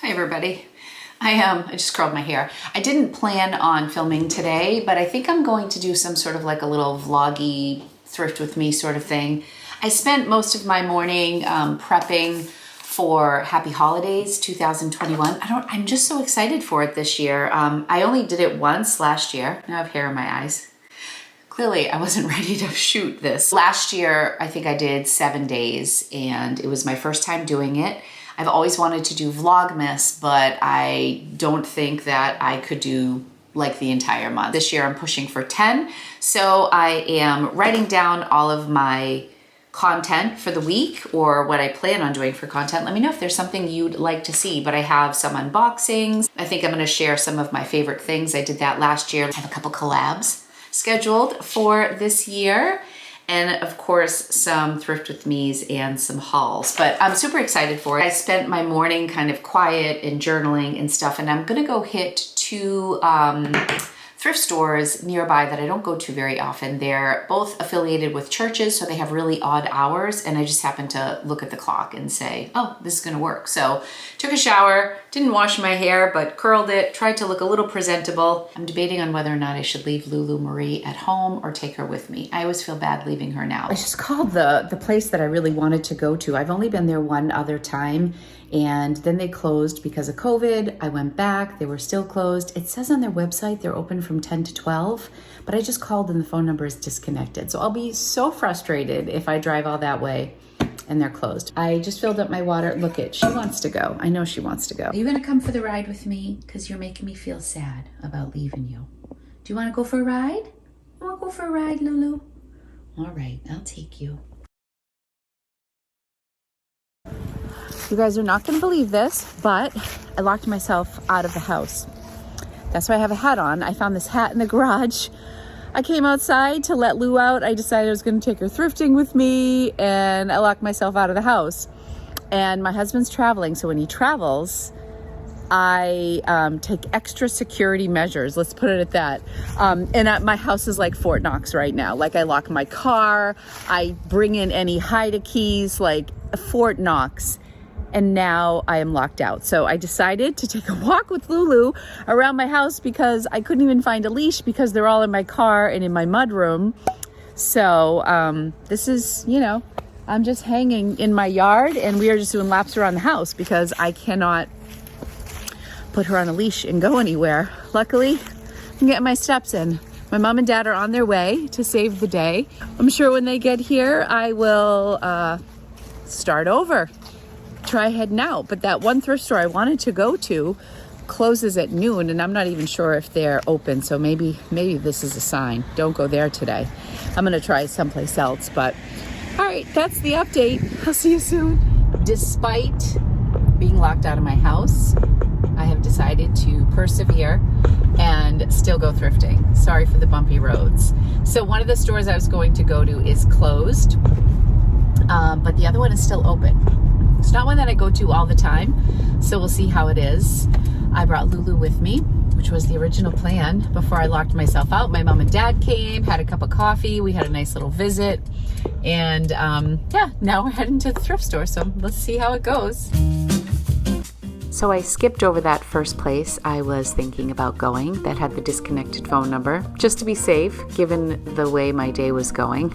Hi everybody. I just curled my hair. I didn't plan on filming today, but I think I'm going to do some sort of like a little vloggy thrift with me sort of thing. I spent most of my morning prepping for Happy Holidays 2021. I'm just so excited for it this year. I only did it once last year. Now I have hair in my eyes. Clearly I wasn't ready to shoot this. Last year, I think I did 7 days and it was my first time doing it. I've always wanted to do Vlogmas, but I don't think that I could do like the entire month. This year I'm pushing for 10. So I am writing down all of my content for the week or what I plan on doing for content. Let me know if there's something you'd like to see, but I have some unboxings. I think I'm gonna share some of my favorite things. I did that last year. I have a couple collabs scheduled for this year. And of course, some Thrift With Me's and some hauls, but I'm super excited for it. I spent my morning kind of quiet and journaling and stuff, and I'm gonna go hit two thrift stores nearby that I don't go to very often. They're both affiliated with churches, so they have really odd hours, and I just happened to look at the clock and say, oh, this is gonna work. So took a shower, didn't wash my hair, but curled it, tried to look a little presentable. I'm debating on whether or not I should leave Lulu Marie at home or take her with me. I always feel bad leaving her now. I just called the place that I really wanted to go to. I've only been there one other time, and then they closed because of COVID. I went back, they were still closed. It says on their website they're open from 10 to 12, but I just called and the phone number is disconnected. So I'll be so frustrated if I drive all that way and they're closed. I just filled up my water. Look it, she wants to go. I know she wants to go. Are you gonna come for the ride with me? Because you're making me feel sad about leaving you. Do you wanna go for a ride? You wanna go for a ride, Lulu? All right, I'll take you. You guys are not gonna believe this, but I locked myself out of the house. That's why I have a hat on. I found this hat in the garage. I came outside to let Lou out. I decided I was gonna take her thrifting with me, and I locked myself out of the house. And my husband's traveling, so when he travels, I take extra security measures, let's put it at that. My house is like Fort Knox right now. Like I lock my car, I bring in any hide keys, like Fort Knox. And now I am locked out. So I decided to take a walk with Lulu around my house because I couldn't even find a leash because they're all in my car and in my mudroom. So this is, I'm just hanging in my yard and we are just doing laps around the house because I cannot put her on a leash and go anywhere. Luckily, I'm getting my steps in. My mom and dad are on their way to save the day. I'm sure when they get here, I will start over. Try heading out, but that one thrift store I wanted to go to closes at noon and I'm not even sure if they're open, so maybe this is a sign. Don't go there today. I'm gonna try someplace else, but all right, that's the update. I'll see you soon. Despite being locked out of my house, I have decided to persevere and still go thrifting. Sorry for the bumpy roads. So one of the stores I was going to go to is closed, but the other one is still open. It's not one that I go to all the time, so we'll see how it is. I brought Lulu with me, which was the original plan before I locked myself out. My mom and dad came, had a cup of coffee, we had a nice little visit, and yeah, now we're heading to the thrift store, so let's see how it goes. So I skipped over that first place I was thinking about going that had the disconnected phone number, just to be safe, given the way my day was going.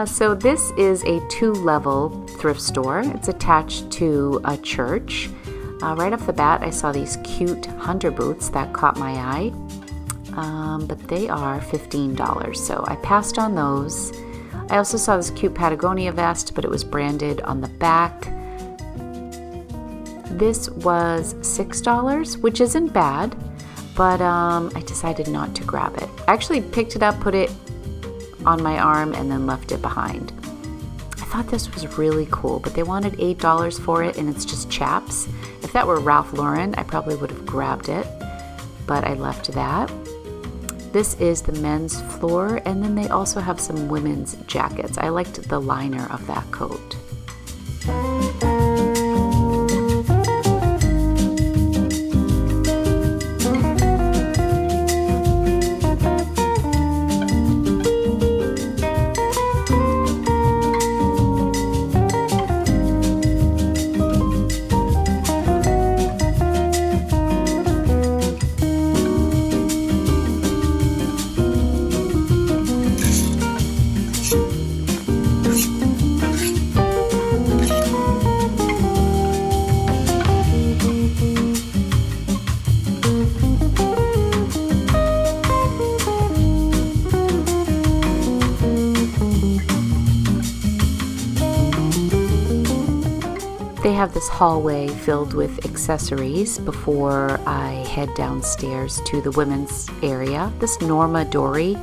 So this is a 2-level thrift store. It's attached to a church. Right off the bat, I saw these cute hunter boots that caught my eye, but they are $15, so I passed on those. I also saw this cute Patagonia vest, but it was branded on the back. This was $6, which isn't bad, but I decided not to grab it. I actually picked it up, put it on my arm, and then left it behind. I thought this was really cool, but they wanted $8 for it, and it's just chaps. If that were Ralph Lauren, I probably would have grabbed it, but I left that. This is the men's floor, and then they also have some women's jackets. I liked the liner of that coat. this hallway filled with accessories before I head downstairs to the women's area. This Norma Dory,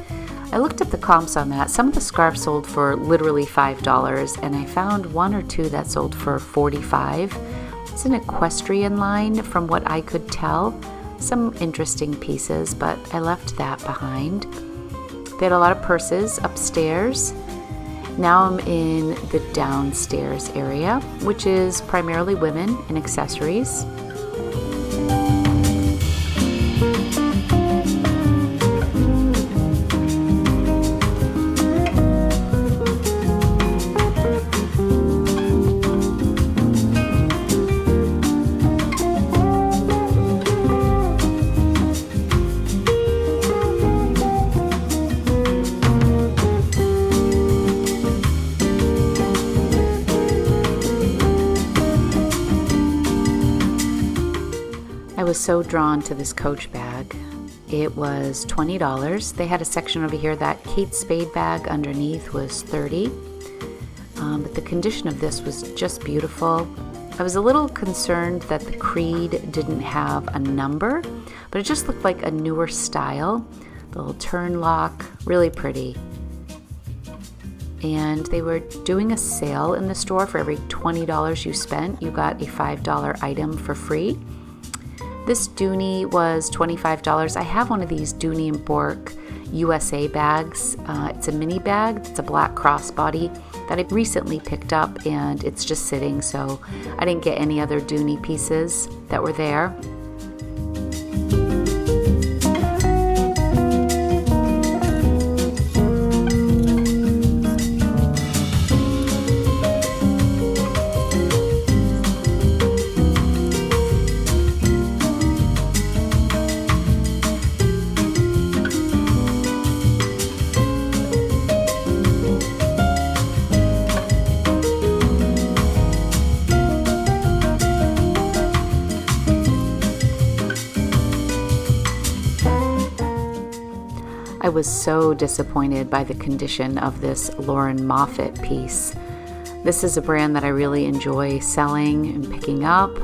I looked at the comps on that. Some of the scarves sold for literally $5, and I found one or two that sold for $45. It's an equestrian line from what I could tell. Some interesting pieces, but I left that behind. They had a lot of purses upstairs. Now I'm in the downstairs area, which is primarily women and accessories. I was so drawn to this Coach bag. It was $20. They had a section over here. That Kate Spade bag underneath was $30. But the condition of this was just beautiful. I was a little concerned that the Creed didn't have a number, but it just looked like a newer style. The little turn lock, really pretty. And they were doing a sale in the store. For every $20 you spent, you got a $5 item for free. This Dooney was $25. I have one of these Dooney and Bourke USA bags. It's a mini bag. It's a black crossbody that I recently picked up, and it's just sitting, so I didn't get any other Dooney pieces that were there. I was so disappointed by the condition of this Lauren Moffat piece. This is a brand that I really enjoy selling and picking up.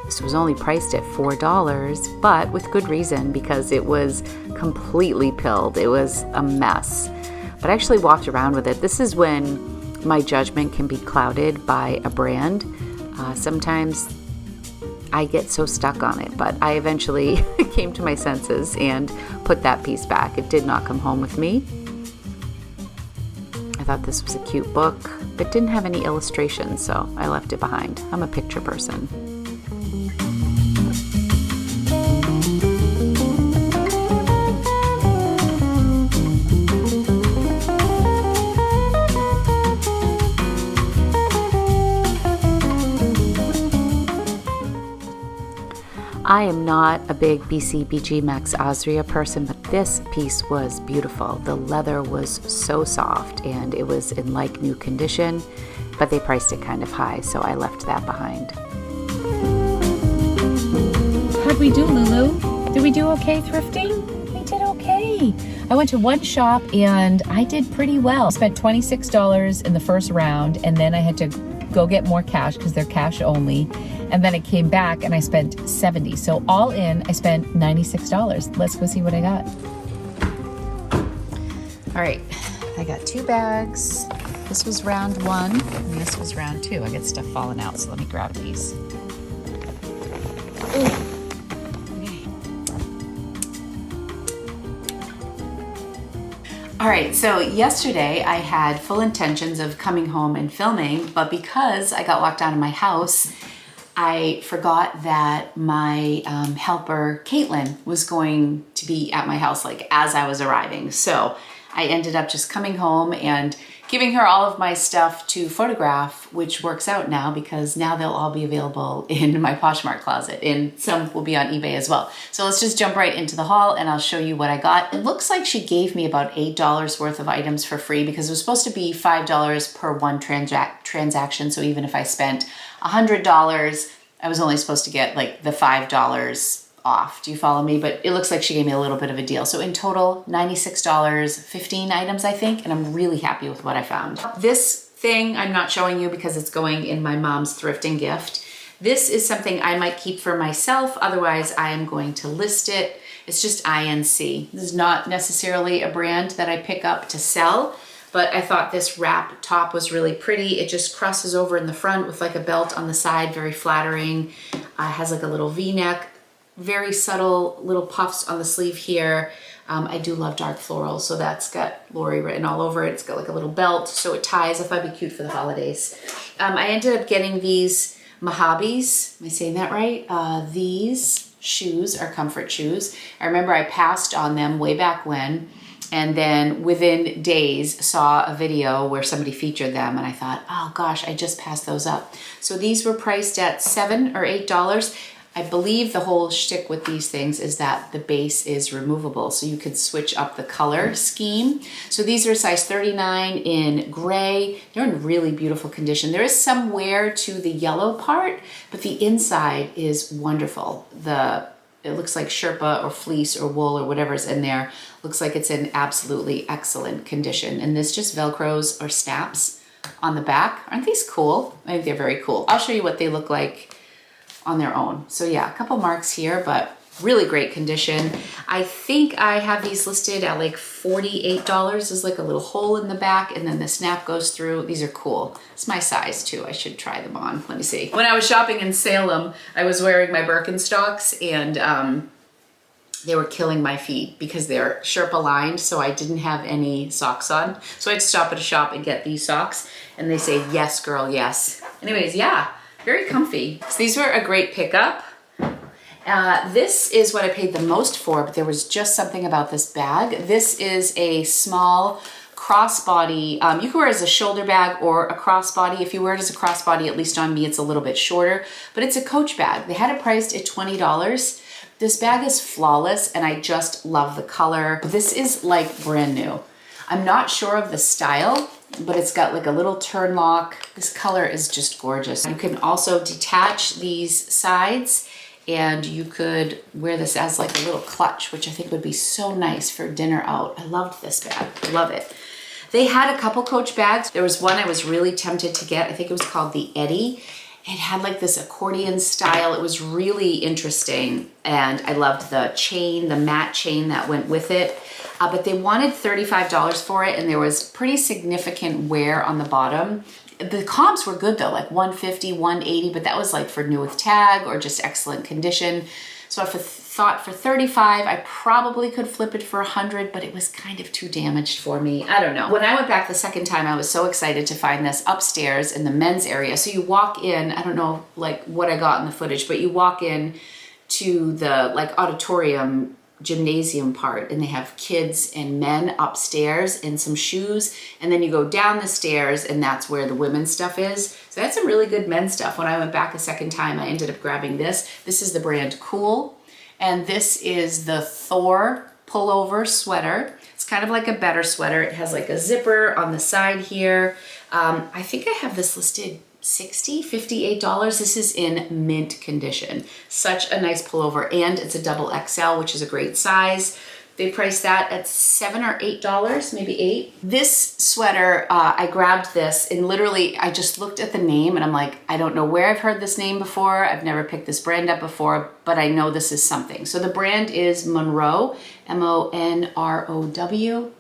This was only priced at $4, but with good reason, because it was completely pilled. It was a mess. But I actually walked around with it. This is when my judgment can be clouded by a brand. Sometimes I get so stuck on it, but I eventually came to my senses and put that piece back. It did not come home with me. I thought this was a cute book, but didn't have any illustrations, so I left it behind. I'm a picture person. I am not a big BCBG Max Osria person, but this piece was beautiful. The leather was so soft and it was in like new condition, but they priced it kind of high, so I left that behind. How'd we do, Lulu? Did we do okay thrifting? We did okay. I went to one shop and I did pretty well. I spent $26 in the first round, and then I had to go get more cash because they're cash only. And then it came back and I spent $70. So all in, I spent $96. Let's go see what I got. All right, I got 2 bags. This was round 1 and this was round 2. I got stuff falling out, so let me grab these. Okay. All right, so yesterday I had full intentions of coming home and filming, but because I got locked out of my house, I forgot that my helper, Caitlin, was going to be at my house like as I was arriving. So I ended up just coming home and giving her all of my stuff to photograph, which works out now because now they'll all be available in my Poshmark closet, and some will be on eBay as well. So let's just jump right into the haul and I'll show you what I got. It looks like she gave me about $8 worth of items for free because it was supposed to be $5 per one transaction. So even if I spent $100, I was only supposed to get like the $5 off. Do you follow me? But it looks like she gave me a little bit of a deal. So in total, $96, 15 items, I think, and I'm really happy with what I found. This thing I'm not showing you because it's going in my mom's thrifting gift. This is something I might keep for myself, otherwise I am going to list it. It's just INC. This is not necessarily a brand that I pick up to sell, but I thought this wrap top was really pretty. It just crosses over in the front with like a belt on the side, very flattering. Has like a little V-neck, very subtle little puffs on the sleeve here. I do love dark floral, so that's got Lori written all over it. It's got like a little belt, so it ties. I thought it'd be cute for the holidays. I ended up getting these Mojabes. Am I saying that right? These shoes are comfort shoes. I remember I passed on them way back when, and then within days saw a video where somebody featured them, and I thought, oh gosh, I just passed those up. So these were priced at $7 or $8. I believe the whole shtick with these things is that the base is removable, so you could switch up the color scheme. So these are size 39 in gray. They're in really beautiful condition. There is some wear to the yellow part, but the inside is wonderful. It looks like Sherpa or fleece or wool or whatever's in there. Looks like it's in absolutely excellent condition. And this just Velcros or snaps on the back. Aren't these cool? I think they're very cool. I'll show you what they look like on their own. So yeah, a couple marks here, but really great condition. I think I have these listed at like $48. There's like a little hole in the back and then the snap goes through. These are cool. It's my size too. I should try them on. Let me see. When I was shopping in Salem, I was wearing my Birkenstocks and they were killing my feet because they're Sherpa lined, so I didn't have any socks on. So I had to stop at a shop and get these socks and they say, yes, girl, yes. Anyways, yeah. Very comfy. So these were a great pickup. This is what I paid the most for, but there was just something about this bag. This is a small crossbody. You can wear it as a shoulder bag or a crossbody. If you wear it as a crossbody, at least on me, it's a little bit shorter, but it's a Coach bag. They had it priced at $20. This bag is flawless and I just love the color. This is like brand new. I'm not sure of the style, but it's got like a little turn lock. This color is just gorgeous. You can also detach these sides and you could wear this as like a little clutch, which I think would be so nice for dinner out. I loved this bag, love it. They had a couple Coach bags. There was one I was really tempted to get. I think it was called the Eddie. It had like this accordion style. It was really interesting. And I loved the chain, the matte chain that went with it. But they wanted $35 for it and there was pretty significant wear on the bottom. The comps were good though, like $150, $180, but that was like for new with tag or just excellent condition. So I thought for $35, I probably could flip it for $100, but it was kind of too damaged for me. I don't know. When I went back the second time, I was so excited to find this upstairs in the men's area. So you walk in, I don't know like what I got in the footage, but you walk in to the like auditorium gymnasium part and they have kids and men upstairs and some shoes, and then you go down the stairs and that's where the women's stuff is. So that's some really good men's stuff. When I went back a second time, I ended up grabbing this. This is the brand Cool, and this is the Thor pullover sweater. It's kind of like a better sweater. It has like a zipper on the side here. I think I have this listed $60, $58. This is in mint condition. Such a nice pullover, and it's a double XL, which is a great size. They priced that at $7 or $8, maybe $8. This sweater, I grabbed this and literally I just looked at the name and I'm like, I don't know where I've heard this name before. I've never picked this brand up before, but I know this is something. So the brand is Monroe, M-O-N-R-O-W.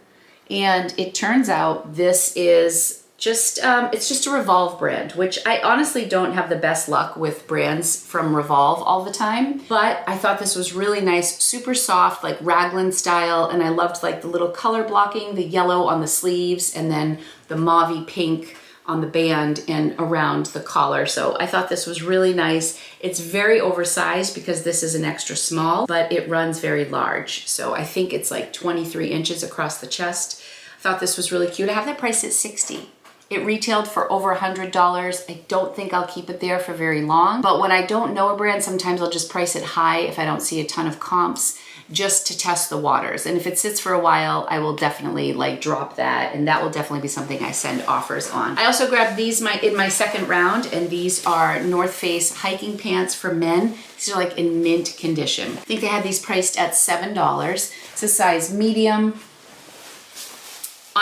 And it turns out this is just, it's just a Revolve brand, which I honestly don't have the best luck with brands from Revolve all the time, but I thought this was really nice, super soft, like raglan style, and I loved like the little color blocking, the yellow on the sleeves, and then the mauvey pink on the band and around the collar. So I thought this was really nice. It's very oversized because this is an extra small, but it runs very large. So I think it's like 23 inches across the chest. I thought this was really cute. I have that priced at $60. It retailed for over $100. I don't think I'll keep it there for very long, but when I don't know a brand, sometimes I'll just price it high if I don't see a ton of comps, just to test the waters. And if it sits for a while, I will definitely like drop that, and that will definitely be something I send offers on. I also grabbed these in my second round, and these are North Face hiking pants for men. These are like in mint condition. I think they had these priced at $7. It's a size medium.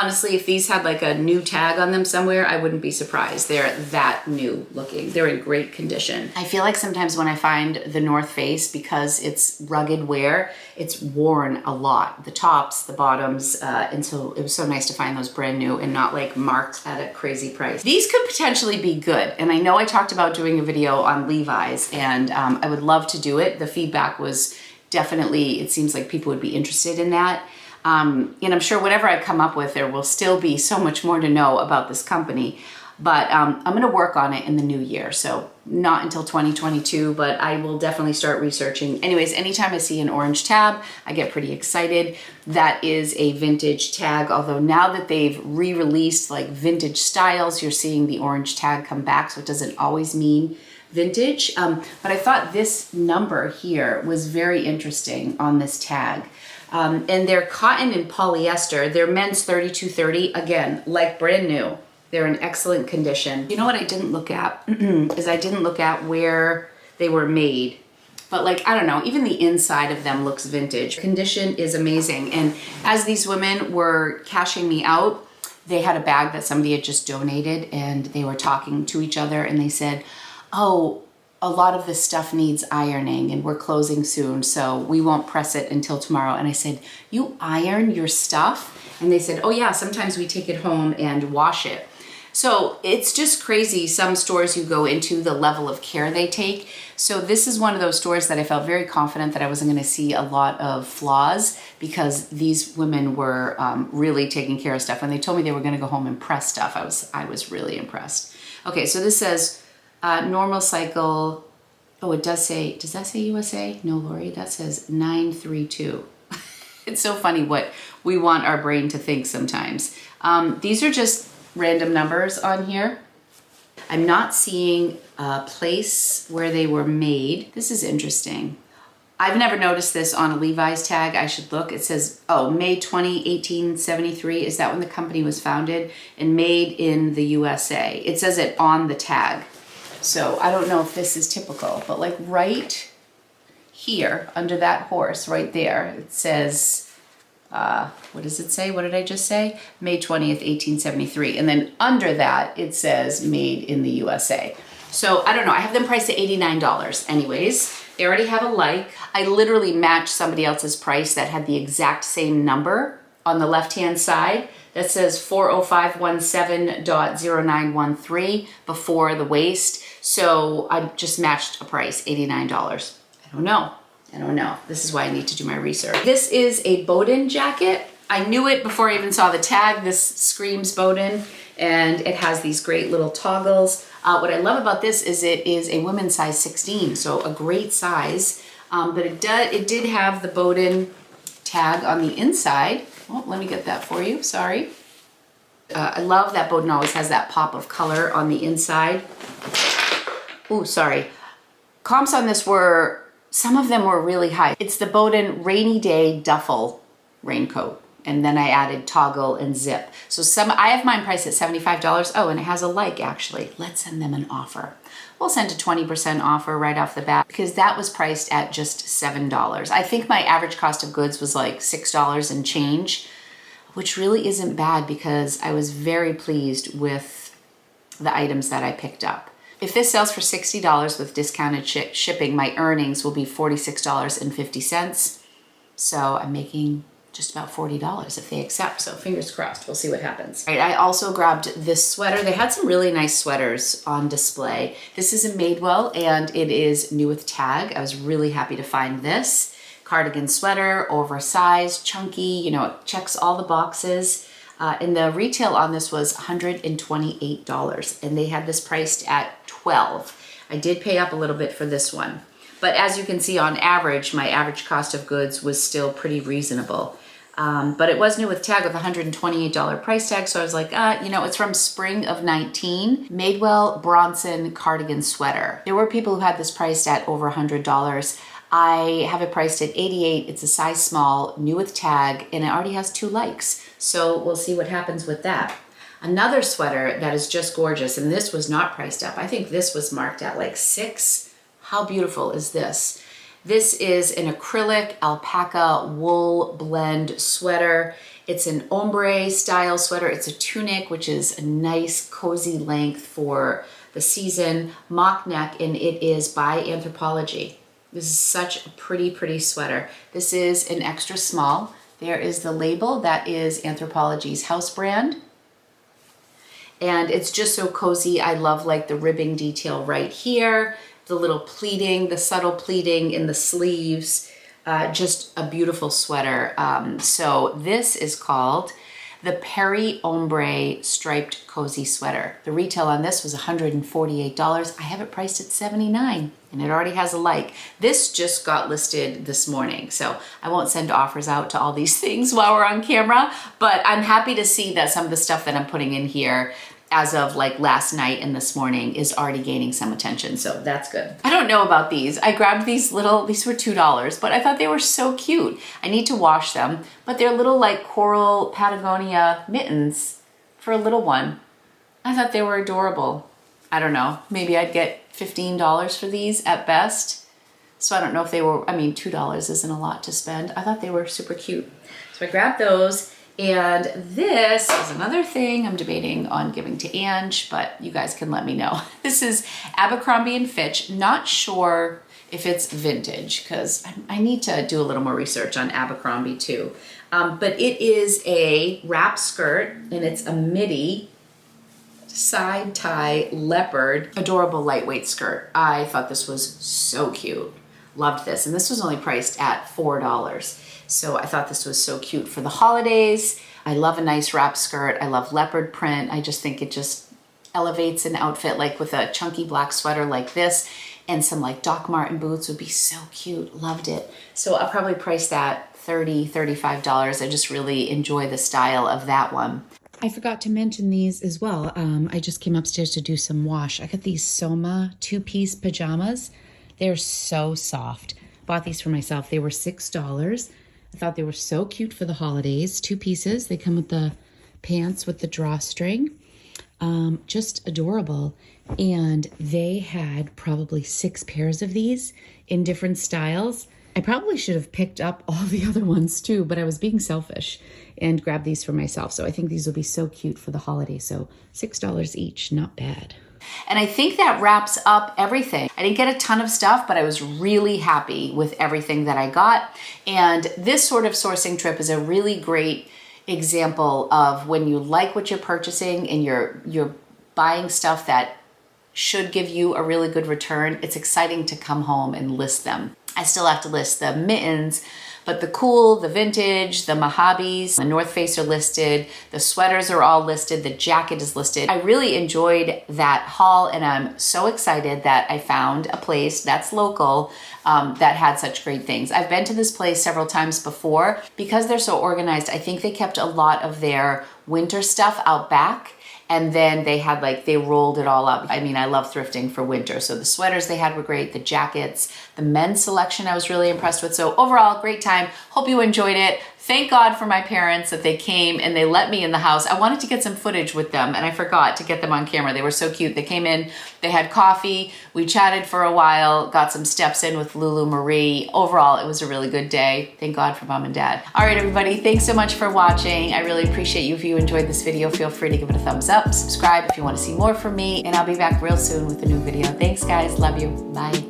Honestly, if these had like a new tag on them somewhere, I wouldn't be surprised. They're that new looking. They're in great condition. I feel like sometimes when I find the North Face, because it's rugged wear, it's worn a lot. The tops, the bottoms, and so it was so nice to find those brand new and not like marked at a crazy price. These could potentially be good. And I know I talked about doing a video on Levi's, and I would love to do it. The feedback was definitely, it seems like people would be interested in that. And I'm sure whatever I come up with, there will still be so much more to know about this company. But I'm going to work on it in the new year. So not until 2022, but I will definitely start researching. Anyways, anytime I see an orange tab, I get pretty excited. That is a vintage tag. Although now that they've re-released like vintage styles, you're seeing the orange tag come back. So it doesn't always mean vintage. But I thought this number here was very interesting on this tag. And they're cotton and polyester. They're men's 32-30, again, like brand new. They're in excellent condition. You know what I didn't look at is I didn't look at where they were made. But like, I don't know, even the inside of them looks vintage. Condition is amazing. And as these women were cashing me out, they had a bag that somebody had just donated, and they were talking to each other, and they said, oh, a lot of this stuff needs ironing and we're closing soon, so we won't press it until tomorrow. And I said, you iron your stuff? And they said, oh yeah, sometimes we take it home and wash it. So it's just crazy, some stores you go into, the level of care they take. So this is one of those stores that I felt very confident that I wasn't going to see a lot of flaws, because these women were really taking care of stuff. When they told me they were going to go home and press stuff, I was really impressed. Okay, so this says normal cycle. Oh, it does say, does that say USA? No, Lori, that says 932. It's so funny what we want our brain to think sometimes. These are just random numbers on here. I'm not seeing a place where they were made. This is interesting. I've never noticed this on a Levi's tag. I should look. It says, oh, May 20, 1873. Is that when the company was founded? And made in the USA. It says it on the tag. So I don't know if this is typical, but like right here under that horse right there, it says, what does it say? What did I just say? May 20th, 1873. And then under that, it says made in the USA. So I don't know. I have them priced at $89. Anyways, they already have a like. I literally matched somebody else's price that had the exact same number on the left-hand side. That says 40517.0913 before the waist. So I just matched a price, $89. I don't know. This is why I need to do my research. This is a Bowden jacket. I knew it before I even saw the tag. This screams Bowden, and it has these great little toggles. What I love about this is it is a women's size 16, so a great size. But it did have the Bowden tag on the inside. Oh, let me get that for you, sorry. I love that Bowden always has that pop of color on the inside. Oh, sorry. Comps on this were, some of them were really high. It's the Bowden Rainy Day Duffel raincoat. And then I added toggle and zip. So I have mine priced at $75. Oh, and it has a like actually. Let's send them an offer. We'll send a 20% offer right off the bat, because that was priced at just $7. I think my average cost of goods was like $6 and change, which really isn't bad because I was very pleased with the items that I picked up. If this sells for $60 with discounted shipping, my earnings will be $46.50. So I'm making just about $40 if they accept. So fingers crossed, we'll see what happens. All right, I also grabbed this sweater. They had some really nice sweaters on display. This is a Madewell and it is new with tag. I was really happy to find this. Cardigan sweater, oversized, chunky, you know, it checks all the boxes. And the retail on this was $128, and they had this priced at $12. I did pay up a little bit for this one, but as you can see, on average, my average cost of goods was still pretty reasonable. But it was new with tag with $128 price tag, so I was like, you know, it's from spring of 19. Madewell Bronson cardigan sweater. There were people who had this priced at over $100. I have it priced at $88. It's a size small, new with tag, and it already has 2 likes. So we'll see what happens with that. Another sweater that is just gorgeous, and this was not priced up. I think this was marked at like $6. How beautiful is this? This is an acrylic alpaca wool blend sweater. It's an ombre style sweater. It's a tunic, which is a nice cozy length for the season, mock neck, and it is by Anthropologie. This is such a pretty, pretty sweater. This is an extra small. There is the label. That is Anthropologie's house brand. And it's just so cozy. I love like the ribbing detail right here, the little pleating, the subtle pleating in the sleeves. Just a beautiful sweater. So this is called the Perry Ombre Striped Cozy Sweater. The retail on this was $148. I have it priced at $79, and it already has a like. This just got listed this morning, so I won't send offers out to all these things while we're on camera, but I'm happy to see that some of the stuff that I'm putting in here as of like last night and this morning is already gaining some attention, so that's good. I don't know about these. I grabbed these were $2, but I thought they were so cute. I need to wash them, but they're little like coral Patagonia mittens for a little one. I thought they were adorable. I don't know, maybe I'd get $15 for these at best. So I don't know if they were, I mean, $2 isn't a lot to spend. I thought they were super cute. So I grabbed those. And this is another thing I'm debating on giving to Ange, but you guys can let me know. This is Abercrombie and Fitch. Not sure if it's vintage because I need to do a little more research on Abercrombie too. But it is a wrap skirt and it's a midi side tie leopard, adorable lightweight skirt. I thought this was so cute. Loved this. And this was only priced at $4. So I thought this was so cute for the holidays. I love a nice wrap skirt. I love leopard print. I just think it just elevates an outfit, like with a chunky black sweater like this and some like Doc Marten boots would be so cute. Loved it. So I'll probably price that $30, $35. I just really enjoy the style of that one. I forgot to mention these as well. I just came upstairs to do some wash. I got these Soma two-piece pajamas. They're so soft. Bought these for myself. They were $6. I thought they were so cute for the holidays. 2 pieces. They come with the pants with the drawstring. Just adorable. And they had probably 6 pairs of these in different styles. I probably should have picked up all the other ones too, but I was being selfish and grabbed these for myself. So I think these will be so cute for the holidays. So $6 each, not bad. And I think that wraps up everything. I didn't get a ton of stuff, but I was really happy with everything that I got. And this sort of sourcing trip is a really great example of when you like what you're purchasing and you're buying stuff that should give you a really good return. It's exciting to come home and list them. I still have to list the mittens, but the cool, the vintage, the Mojaves, the North Face are listed, the sweaters are all listed, the jacket is listed. I really enjoyed that haul and I'm so excited that I found a place that's local that had such great things. I've been to this place several times before. Because they're so organized, I think they kept a lot of their winter stuff out back. And then they rolled it all up. I mean, I love thrifting for winter. So the sweaters they had were great, the jackets, the men's selection I was really impressed with. So overall, great time. Hope you enjoyed it. Thank God for my parents that they came and they let me in the house. I wanted to get some footage with them and I forgot to get them on camera. They were so cute. They came in, they had coffee, we chatted for a while, got some steps in with Lulu Marie. Overall, it was a really good day. Thank God for mom and dad. All right, everybody, thanks so much for watching. I really appreciate you. If you enjoyed this video, feel free to give it a thumbs up, subscribe if you want to see more from me, and I'll be back real soon with a new video. Thanks, guys. Love you. Bye.